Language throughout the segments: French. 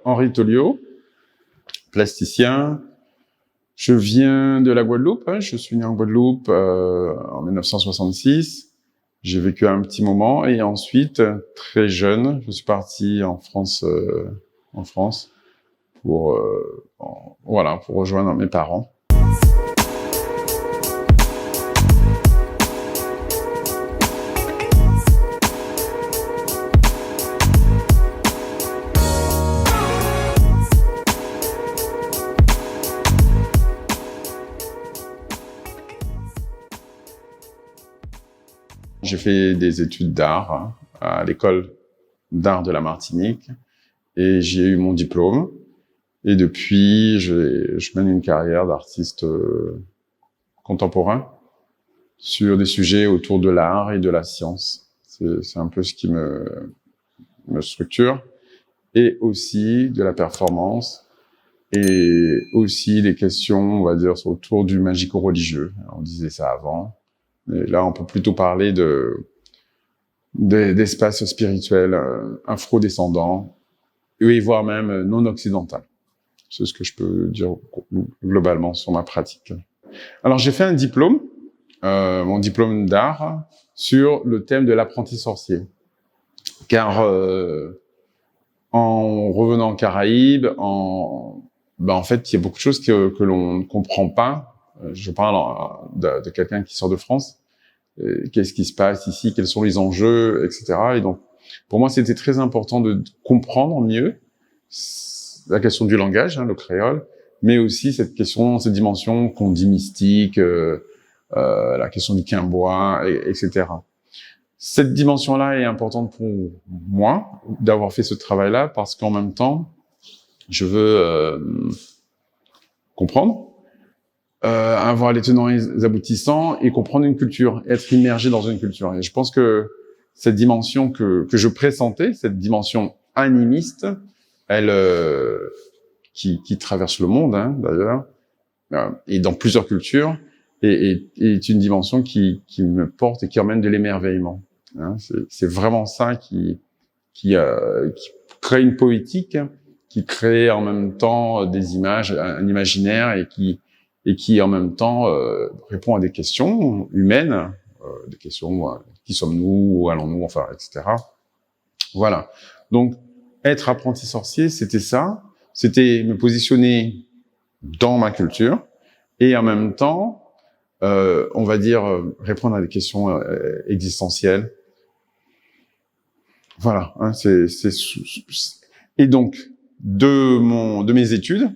Henri Tolio, plasticien. Je viens de la Guadeloupe, hein. Je suis né en Guadeloupe en 1966. J'ai vécu un petit moment et ensuite, très jeune, je suis parti en France pour pour rejoindre mes parents. J'ai fait des études d'art à l'école d'art de la Martinique et j'ai eu mon diplôme. Et depuis, je mène une carrière d'artiste contemporain sur des sujets autour de l'art et de la science. C'est un peu ce qui me structure. Et aussi de la performance et aussi des questions, on va dire, autour du magico-religieux. On disait ça avant. Mais là, on peut plutôt parler d'espace spirituel, afro-descendant, et voire même non occidental. C'est ce que je peux dire globalement sur ma pratique. Alors, j'ai fait un diplôme, mon diplôme d'art, sur le thème de l'apprenti sorcier. Car en revenant aux Caraïbes, en fait, il y a beaucoup de choses que l'on ne comprend pas. Je parle de quelqu'un qui sort de France. Qu'est-ce qui se passe ici, quels sont les enjeux, etc. Et donc, pour moi, c'était très important de comprendre mieux la question du langage, le créole, mais aussi cette dimension qu'on dit mystique, la question du quimbois, etc. Cette dimension-là est importante pour moi, d'avoir fait ce travail-là, parce qu'en même temps, je veux comprendre, avoir les tenants et les aboutissants et comprendre une culture, être immergé dans une culture. Et je pense que cette dimension que je pressentais, cette dimension animiste, elle qui traverse le monde, d'ailleurs, et dans plusieurs cultures, est une dimension qui me porte et qui emmène de l'émerveillement. C'est vraiment ça qui crée une poétique, qui crée en même temps des images, un imaginaire et qui en même temps répond à des questions humaines, des questions qui sommes-nous, où allons-nous, enfin, etc. Voilà. Donc, être apprenti sorcier, c'était ça. C'était me positionner dans ma culture et en même temps, on va dire, répondre à des questions existentielles. Voilà. Et donc, de mes études,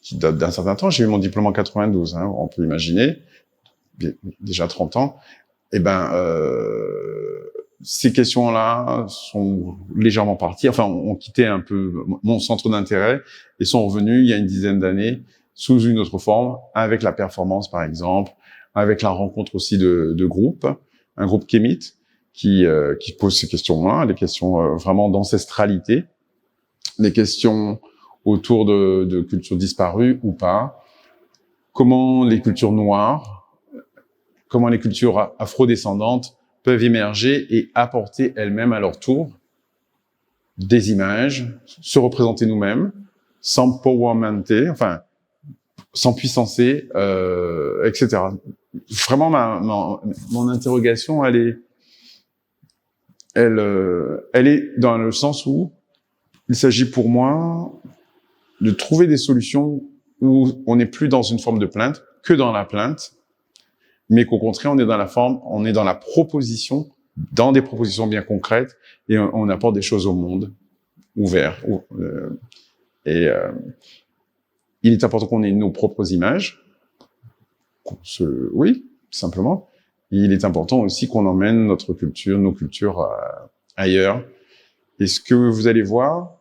qui date d'un certain temps, j'ai eu mon diplôme en 92, on peut imaginer, déjà 30 ans, ces questions-là sont légèrement parties, enfin, ont quitté un peu mon centre d'intérêt et sont revenues il y a une dizaine d'années sous une autre forme, avec la performance, par exemple, avec la rencontre aussi de groupes, un groupe Kémit, qui pose ces questions-là, des questions vraiment d'ancestralité, des questions autour de cultures disparues ou pas, comment les cultures noires, comment les cultures afrodescendantes peuvent émerger et apporter elles-mêmes à leur tour des images, se représenter nous-mêmes, s'empowermenter, enfin, s'empuissancer, etc. Vraiment, mon interrogation, elle est dans le sens où il s'agit pour moi de trouver des solutions où on n'est plus dans une forme de plainte que dans la plainte, mais qu'au contraire, on est dans la proposition, dans des propositions bien concrètes, et on apporte des choses au monde ouvert. Il est important qu'on ait nos propres images, oui, simplement. Et il est important aussi qu'on emmène nos cultures ailleurs. Et ce que vous allez voir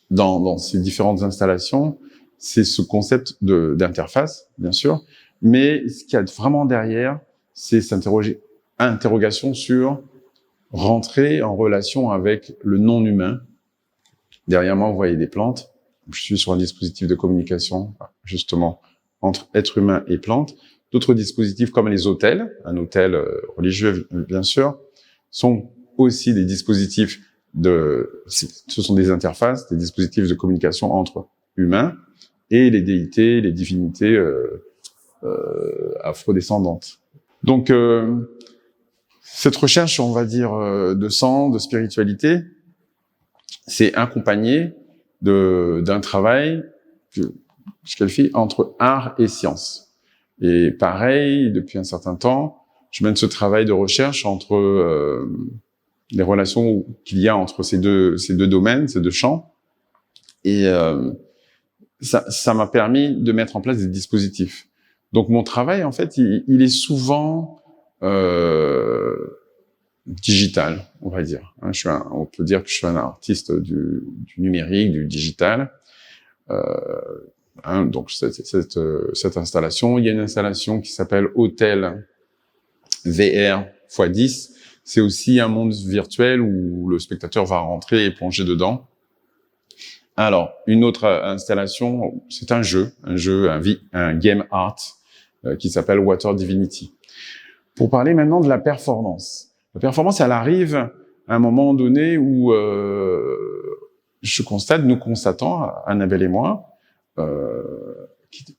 dans ces différentes installations, c'est ce concept d'interface, bien sûr, mais ce qu'il y a vraiment derrière, c'est cette interrogation sur rentrer en relation avec le non-humain. Derrière moi, vous voyez des plantes. Je suis sur un dispositif de communication, justement, entre être humain et plantes. D'autres dispositifs comme les hôtels, un hôtel religieux, bien sûr, sont aussi des dispositifs ce sont des interfaces, des dispositifs de communication entre humains et les déités, les divinités afrodescendantes. Donc, cette recherche, on va dire, de sens, de spiritualité, c'est accompagné d'un travail que je qualifie entre art et science. Et pareil, depuis un certain temps, je mène ce travail de recherche entre les relations qu'il y a entre ces deux domaines, ces deux champs. Et ça m'a permis de mettre en place des dispositifs. Donc mon travail, en fait, il est souvent digital, on va dire. On peut dire que je suis un artiste du numérique, du digital. Donc cette installation, il y a une installation qui s'appelle Hôtel VR x10. C'est aussi un monde virtuel où le spectateur va rentrer et plonger dedans. Alors, une autre installation, c'est un game art qui s'appelle Water Divinity. Pour parler maintenant de la performance. La performance, elle arrive à un moment donné où nous constatons, Annabelle et moi,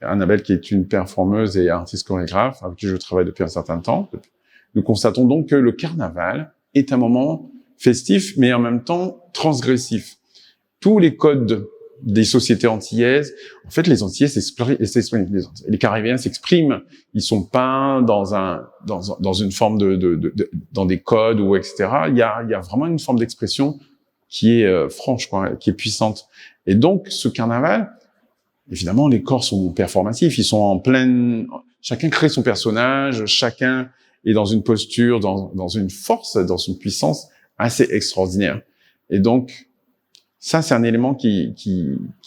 Annabelle qui est une performeuse et artiste chorégraphe avec qui je travaille depuis un certain temps, nous constatons donc que le carnaval est un moment festif, mais en même temps transgressif. Tous les codes des sociétés antillaises, en fait, les Antillais s'expriment, les Caribéens s'expriment. Ils sont pas dans une forme dans des codes ou etc. Il y a vraiment une forme d'expression qui est franche, quoi, qui est puissante. Et donc, ce carnaval, évidemment, les corps sont performatifs. Ils sont chacun crée son personnage, chacun est dans une posture, dans une force, dans une puissance assez extraordinaire. Et donc, ça, c'est un élément qui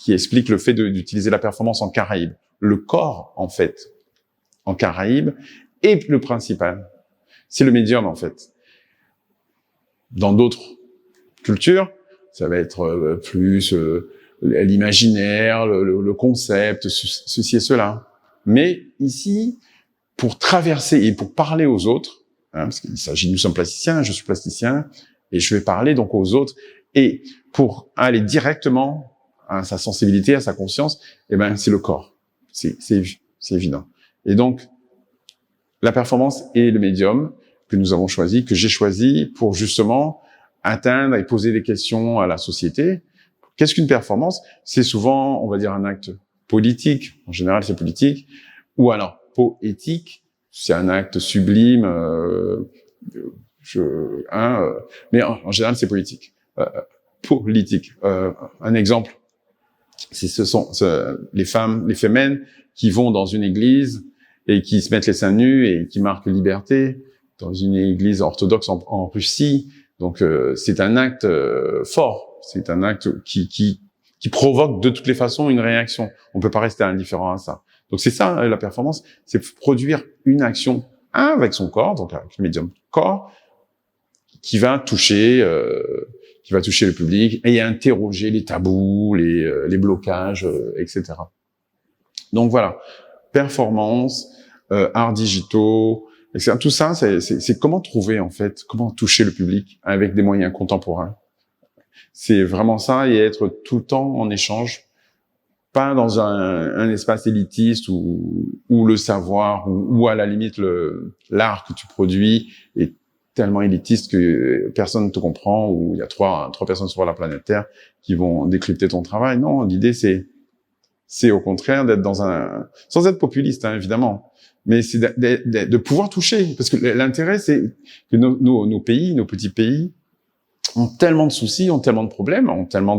explique le fait d'utiliser la performance en Caraïbes. Le corps, en fait, en Caraïbes, est le principal. C'est le médium, en fait. Dans d'autres cultures, ça va être plus l'imaginaire, le concept, ceci et cela. Mais ici, pour traverser et pour parler aux autres, parce qu'il s'agit, nous sommes plasticiens, je suis plasticien, et je vais parler donc aux autres, et pour aller directement à sa sensibilité, à sa conscience, c'est le corps. C'est évident. Et donc, la performance est le médium que nous avons choisi, que j'ai choisi pour justement atteindre et poser des questions à la société. Qu'est-ce qu'une performance? C'est souvent, on va dire, un acte politique. En général, c'est politique. Ou alors, poétique. C'est un acte sublime. Mais en général, c'est politique. Politique. Un exemple, ce sont les femmes qui vont dans une église et qui se mettent les seins nus et qui marquent liberté dans une église orthodoxe en Russie. Donc c'est un acte fort, c'est un acte qui provoque de toutes les façons une réaction. On peut pas rester indifférent à ça. Donc c'est ça la performance, c'est produire une action avec son corps, donc avec le médium corps, qui va toucher le public et interroger les tabous, les blocages, etc. Donc voilà, performance, arts digitaux, etc. Tout ça, c'est comment trouver en fait, comment toucher le public avec des moyens contemporains. C'est vraiment ça, et être tout le temps en échange, pas dans un espace élitiste où le savoir ou à la limite l'art que tu produis est tellement élitiste que personne ne te comprend, ou il y a trois personnes sur la planète Terre qui vont décrypter ton travail. Non, l'idée c'est au contraire d'être sans être populiste, évidemment, mais c'est de pouvoir toucher, parce que l'intérêt c'est que nos pays, nos petits pays, ont tellement de soucis, ont tellement de problèmes, ont tellement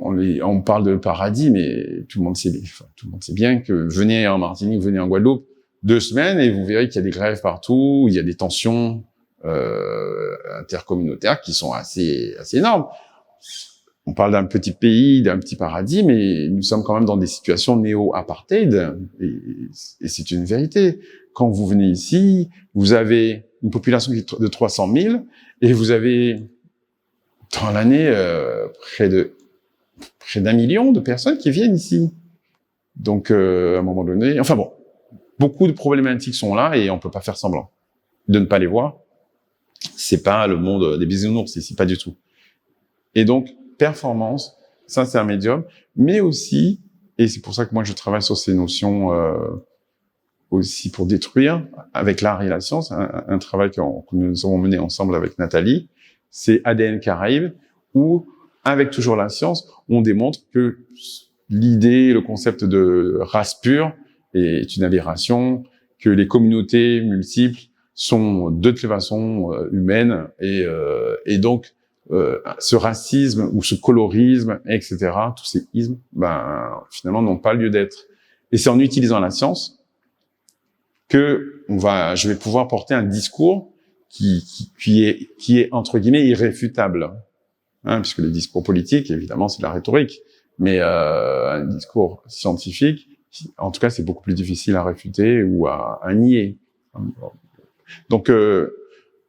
on parle de paradis, mais tout le monde sait bien que venez en Martinique, venez en Guadeloupe 2 semaines et vous verrez qu'il y a des grèves partout, il y a des tensions intercommunautaires qui sont assez énormes. On parle d'un petit pays, d'un petit paradis, mais nous sommes quand même dans des situations néo-apartheid, et c'est une vérité. Quand vous venez ici, vous avez une population de 300 000, et vous avez, dans l'année, près d'1 million de personnes qui viennent ici. Donc, à un moment donné, enfin bon, beaucoup de problématiques sont là, et on peut pas faire semblant de ne pas les voir. C'est pas le monde des bisounours ici, pas du tout. Et donc, performance, ça c'est un médium, mais aussi, et c'est pour ça que moi je travaille sur ces notions aussi pour détruire, avec l'art et la science, un travail que nous avons mené ensemble avec Nathalie, c'est ADN Caraïbes, où, avec toujours la science, on démontre que l'idée, le concept de race pure est une aberration, que les communautés multiples sont de toute façon humaines, et donc ce racisme ou ce colorisme, etc., tous ces ismes, finalement n'ont pas lieu d'être. Et c'est en utilisant la science que je vais pouvoir porter un discours qui est entre guillemets irréfutable, hein, puisque les discours politiques, évidemment, c'est de la rhétorique, mais un discours scientifique, en tout cas, c'est beaucoup plus difficile à réfuter ou à nier. Donc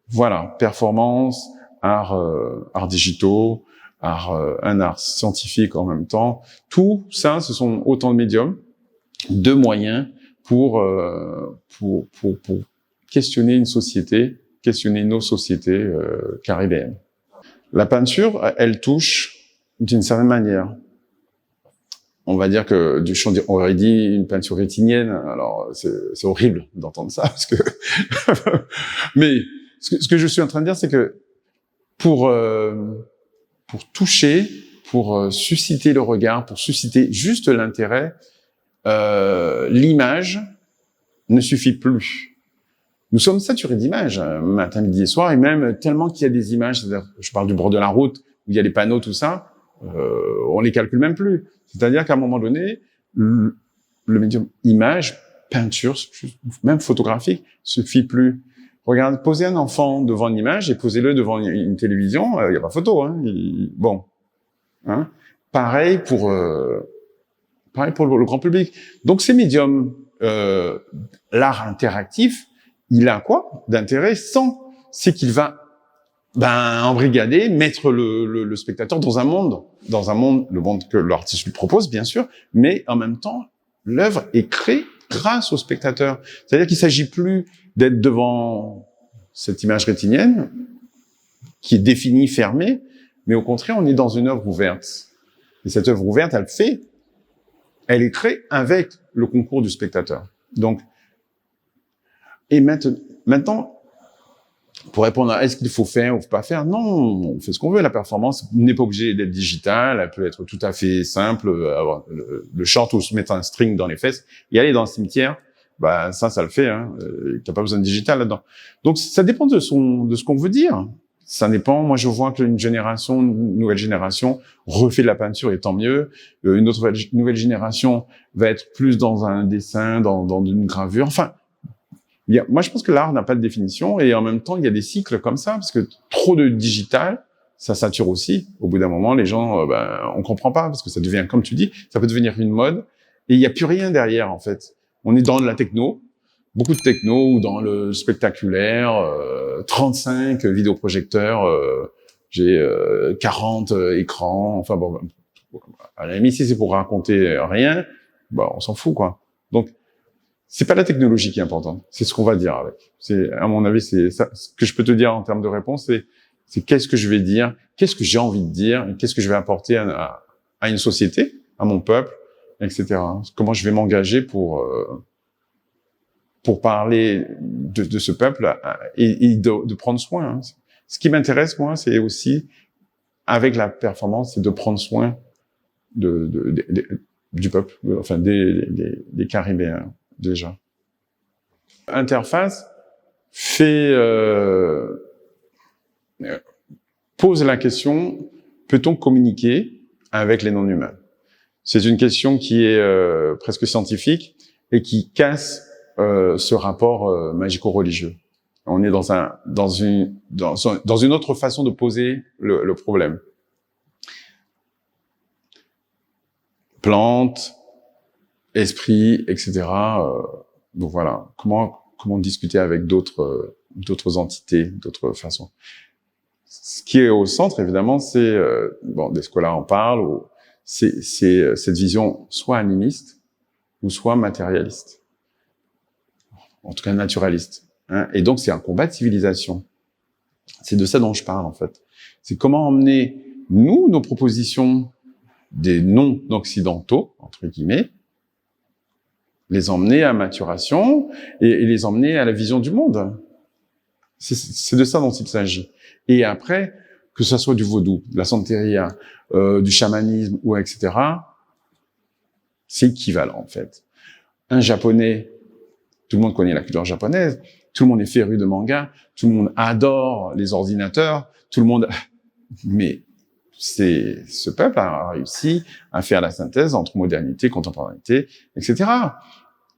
voilà, performance, art digitaux, un art scientifique en même temps. Tout ça, ce sont autant de médiums, de moyens pour questionner une société, questionner nos sociétés caribéennes. La peinture, elle touche d'une certaine manière. On va dire que on aurait dit une peinture rétinienne. Alors c'est horrible d'entendre ça parce que mais ce que je suis en train de dire, c'est que pour toucher, pour susciter le regard, pour susciter juste l'intérêt, l'image ne suffit plus. Nous sommes saturés d'images, matin, midi et soir, et même tellement qu'il y a des images, c'est-à-dire, je parle du bord de la route, où il y a les panneaux, tout ça, on les calcule même plus. C'est-à-dire qu'à un moment donné, le médium image, peinture, même photographique, suffit plus. Regarde, posez un enfant devant une image et posez-le devant une télévision, il n'y a pas photo, hein. Bon, hein. Pareil pour le grand public. Donc ces médiums, l'art interactif, il a quoi d'intérêt c'est qu'il va embrigader, mettre le spectateur dans un monde, le monde que l'artiste lui propose, bien sûr, mais en même temps, l'œuvre est créée grâce au spectateur. C'est-à-dire qu'il s'agit plus d'être devant cette image rétinienne, qui est définie, fermée, mais au contraire, on est dans une œuvre ouverte. Et cette œuvre ouverte, elle est créée avec le concours du spectateur. Donc, et maintenant, pour répondre à est-ce qu'il faut faire ou pas faire, non, on fait ce qu'on veut. La performance n'est pas obligée d'être digitale, elle peut être tout à fait simple, avoir le short ou se mettre un string dans les fesses et aller dans le cimetière, ça le fait, hein. T'as pas besoin de digital là-dedans. Donc ça dépend de ce qu'on veut dire. Ça dépend. Moi, je vois une nouvelle génération refait de la peinture et tant mieux. Une autre nouvelle génération va être plus dans un dessin, dans une gravure. Enfin, moi, je pense que l'art n'a pas de définition et en même temps, il y a des cycles comme ça parce que trop de digital, ça sature aussi. Au bout d'un moment, les gens, on comprend pas parce que ça devient, comme tu dis, ça peut devenir une mode et il y a plus rien derrière en fait. On est dans de la techno, beaucoup de techno ou dans le spectaculaire, 35 vidéoprojecteurs, j'ai 40 écrans. Enfin bon, à la limite, si c'est pour raconter rien, on s'en fout quoi. Donc c'est pas la technologie qui est importante, c'est ce qu'on va dire avec. C'est, à mon avis, c'est ça. Ce que je peux te dire en termes de réponse, c'est qu'est-ce que je vais dire, qu'est-ce que j'ai envie de dire, et qu'est-ce que je vais apporter à une société, à mon peuple, etc. Comment je vais m'engager pour parler de ce peuple et de prendre soin. Hein. Ce qui m'intéresse, moi, c'est aussi, avec la performance, c'est de prendre soin du peuple, enfin des Caribéens. Déjà. Interface pose la question, peut-on communiquer avec les non-humains? C'est une question qui est presque scientifique et qui casse ce rapport magico-religieux. On est dans une autre façon de poser le problème. Plantes, esprit, etc. Donc voilà, comment discuter avec d'autres entités, d'autres façons. Ce qui est au centre, évidemment, c'est des scolaires en parlent, c'est cette vision soit animiste ou soit matérialiste, en tout cas naturaliste. Hein. Et donc c'est un combat de civilisation. C'est de ça dont je parle, en fait. C'est comment emmener, nous, nos propositions des non-occidentaux, entre guillemets, les emmener à maturation et les emmener à la vision du monde. C'est de ça dont il s'agit. Et après, que ce soit du vaudou, de la santeria, du chamanisme, ou etc., c'est équivalent, en fait. Un japonais, tout le monde connaît la culture japonaise, tout le monde est féru de manga, tout le monde adore les ordinateurs, tout le monde... Mais ce peuple a réussi à faire la synthèse entre modernité, contemporanéité, etc.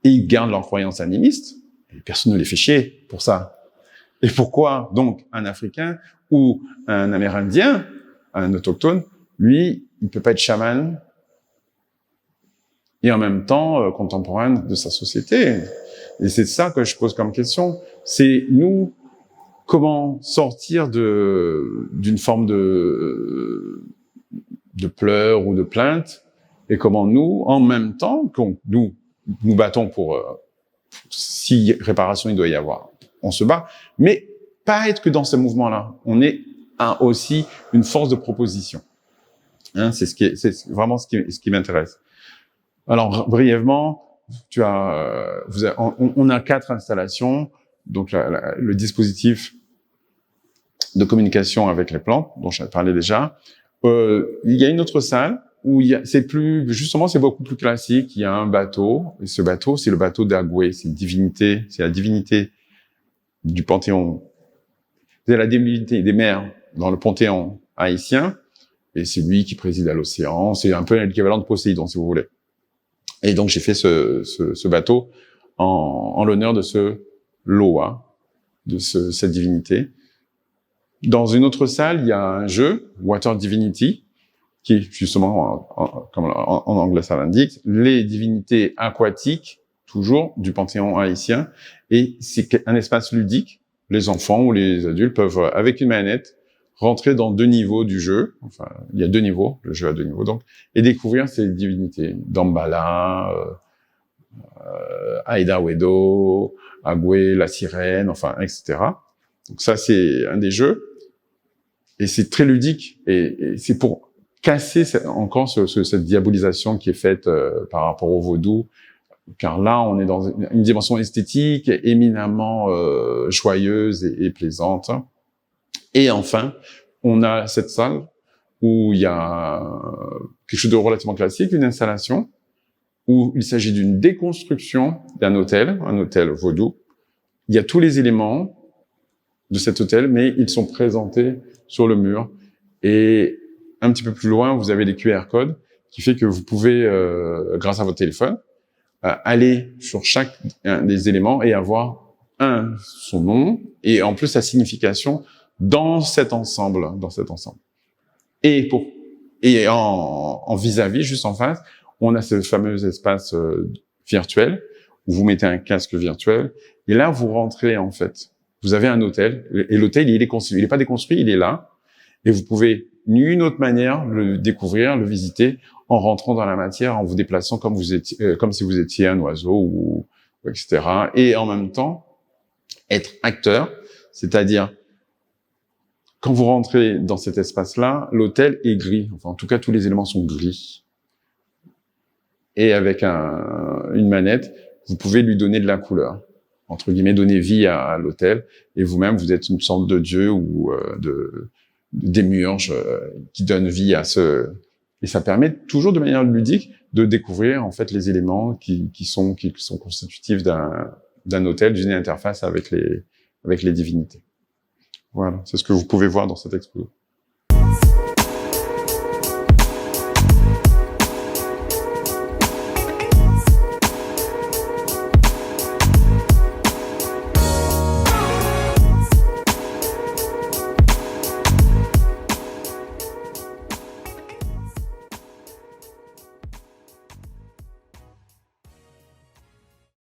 Et ils gardent leurs croyances animistes, et personne ne les fait chier pour ça. Et pourquoi, donc, un Africain ou un Amérindien, un autochtone, lui, il peut pas être chaman et en même temps contemporain de sa société. Et c'est ça que je pose comme question. C'est nous, comment sortir d'une forme de pleurs ou de plainte, et comment nous, en même temps, nous battons pour si réparation il doit y avoir, on se bat, mais pas être que dans ce mouvement-là. On est aussi une force de proposition. Hein, c'est vraiment ce qui m'intéresse. Alors brièvement, on a 4 installations, donc le dispositif de communication avec les plantes dont je parlais déjà. Il y a une autre salle où c'est beaucoup plus classique. Il y a un bateau, et ce bateau, c'est le bateau d'Agoué. C'est la divinité du panthéon. C'est la divinité des mers dans le panthéon haïtien, et c'est lui qui préside à l'océan. C'est un peu l'équivalent de Poséidon, si vous voulez. Et donc j'ai fait ce bateau en l'honneur de ce Loa, cette divinité. Dans une autre salle, il y a un jeu, Water Divinity, qui est justement, comme en anglais ça l'indique, les divinités aquatiques, toujours du panthéon haïtien, et c'est un espace ludique. Les enfants ou les adultes peuvent, avec une manette, rentrer dans 2 niveaux du jeu. Enfin, il y a 2 niveaux, le jeu a 2 niveaux, donc, et découvrir ces divinités. Dambala, Aida Wedo, Agoué, la sirène, enfin, etc. Donc ça, c'est un des jeux. Et c'est très ludique. Et c'est pour casser encore cette diabolisation qui est faite par rapport au vaudou. Car là, on est dans une dimension esthétique éminemment joyeuse et plaisante. Et enfin, on a cette salle où il y a quelque chose de relativement classique, une installation, où il s'agit d'une déconstruction d'un hôtel, un hôtel vaudou. Il y a tous les éléments de cet hôtel, mais ils sont présentés sur le mur. Et un petit peu plus loin, vous avez les QR codes, qui fait que vous pouvez, grâce à votre téléphone, aller sur chaque des éléments et avoir son nom et en plus sa signification dans cet ensemble. Et en vis-à-vis, juste en face, on a ce fameux espace virtuel où vous mettez un casque virtuel et là vous rentrez en fait. Vous avez un hôtel et l'hôtel il est construit, il n'est pas déconstruit, il est là et vous pouvez d'une autre manière le découvrir, le visiter en rentrant dans la matière, en vous déplaçant comme si vous étiez un oiseau ou etc. Et en même temps être acteur, c'est-à-dire quand vous rentrez dans cet espace-là, l'hôtel est gris. Enfin, en tout cas, tous les éléments sont gris. Et avec une manette, vous pouvez lui donner de la couleur. Entre guillemets, donner vie à l'hôtel. Et vous-même, vous êtes une sorte de dieu ou de démiurge qui donne vie à ce... Et ça permet toujours de manière ludique de découvrir, en fait, les éléments qui sont constitutifs d'un hôtel, d'une interface avec les divinités. Voilà, c'est ce que vous pouvez voir dans cette expo.